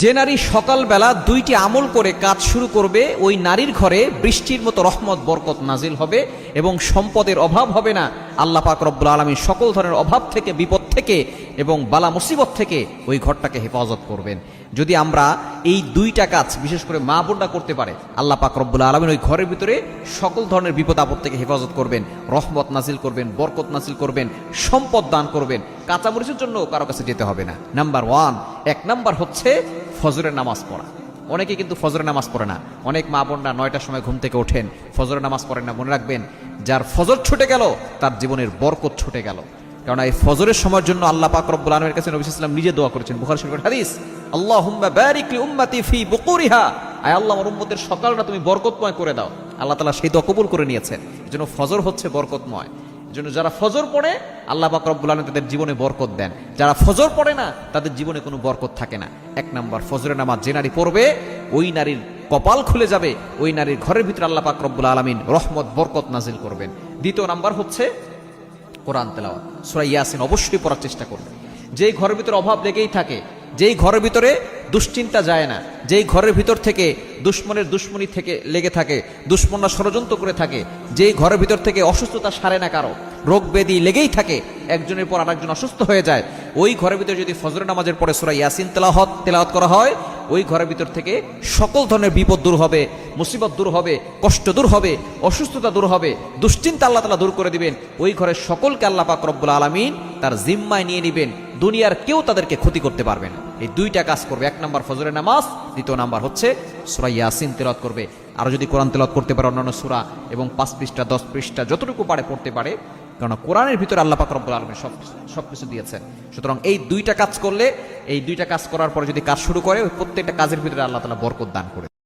যে নারী সকালবেলা দুইটি আমল করে কাজ শুরু করবে, ওই নারীর ঘরে বৃষ্টির মতো রহমত বরকত নাজিল হবে এবং সম্পদের অভাব হবে না। আল্লাহ পাক রব্বুল আলামিন সকল ধরনের অভাব থেকে, বিপদ থেকে এবং বালা মুসিবত থেকে ওই ঘরটাকে হেফাজত করবেন। যদি আমরা এই দুইটা কাজ বিশেষ করে মা বোনরা করতে পারে, আল্লাহ পাক রব্বুল আলামিন ওই ঘরের ভিতরে সকল ধরনের বিপদ আপদ থেকে হেফাজত করবেন, রহমত নাজিল করবেন, বরকত নাজিল করবেন, সম্পদ দান করবেন। কাঁচামরিচের জন্য কারো কাছে যেতে হবে না। নাম্বার 1, 1 নাম্বার হচ্ছে ফজরের নামাজ পড়া। অনেকে কিন্তু ফজরের নামাজ পড়ে না। অনেক মা বোনরা 9টার সময় ঘুম থেকে ওঠেন, ফজরের নামাজ পড়েন না। মনে রাখবেন, যার ফজর ছুটে গেল তার জীবনের বরকত ছুটে গেল। কারণ এই ফজরের সময়ের জন্য আল্লাহ পাক রব্বুল আলামিনের কাছে নবী সাল্লাল্লাহু আলাইহি ওয়াসাল্লাম নিজে দোয়া করেছেন, বুখারী শরীফের হাদিস, আল্লাহুম্মা বারিক লি উম্মতি ফি বুকুরিহা, আয় আল্লাহ আমার উম্মতের সকালটা তুমি বরকতময় করে দাও। আল্লাহ তাআলা সেই দোয়া কবুল করে নিয়েছেন। এজন্য ফজর হচ্ছে বরকতময়। এজন্য যারা ফজর পড়ে আল্লাহ পাক রব্বুল আলামিন তাদের জীবনে বরকত দেন। যারা ফজর পড়ে না তাদের জীবনে কোনো বরকত থাকে না। 1 নাম্বার, ফজরের নামাজ যে নারী পড়বে ওই নারীর কপাল খুলে যাবে, ওই নারীর ঘরের ভিতরে আল্লাহ পাক রব্বুল আলামিন রহমত বরকত নাজিল করবেন। 2 নাম্বার হচ্ছে কোরআন তেলাওয়াত। সূরা ইয়াসিন অবশ্যই পড়ার চেষ্টা করবেন। যেই ঘরের ভিতরে অভাব লেগেই থাকে, যেই ঘরের ভিতরে দুশ্চিন্তা যায় না, যেই ঘরের ভিতর থেকে দুশ্মনের দুশ্মনী থেকে লেগে থাকে, দুশ্মনরা ষড়যন্ত্র করে থাকে, যেই ঘরের ভিতর থেকে অসুস্থতা সারে না, কারো রোগ ব্যাধি লেগেই থাকে, একজনের পর আরেকজন অসুস্থ হয়ে যায়, ওই ঘরের ভিতরে যদি ফজরের নামাজের পরে সূরা ইয়াসিন তেলাওয়াত করা হয়, ওই ঘরের ভিতর থেকে সকল ধরনের বিপদ দূর হবে, মুসিবত দূর হবে, কষ্ট দূর হবে, অসুস্থতা দূর হবে, দুশ্চিন্তা আল্লাহ তাআলা দূর করে দিবেন। ওই ঘরের সকলকে আল্লাহ পাক রব্বুল আলামিন তার জিম্মায় নিয়ে নেবেন। দুনিয়ার কেউ তাদেরকে ক্ষতি করতে পারবে না। এই 2টা কাজ করবে। 1 নাম্বার ফজরের নামাজ, 2 নাম্বার হচ্ছে সূরা ইয়াসিন তেলাওয়াত করবে। আর যদি কোরআন তেলাওয়াত করতে পারে অন্যান্য সূরা এবং 5 পৃষ্ঠা 10 পৃষ্ঠা যতটুকু পারে পড়তে পারে, কারণ কোরআনের ভিতরে আল্লাহ পাক রব্বুল আলামিন সবকিছু দিয়েছেন। সুতরাং এই 2টা কাজ করলে, এই 2টা কাজ করার পরে যদি কাজ শুরু করে, ওই প্রত্যেকটা কাজের ভিতরে আল্লাহ তাআলা বরকত দান করে।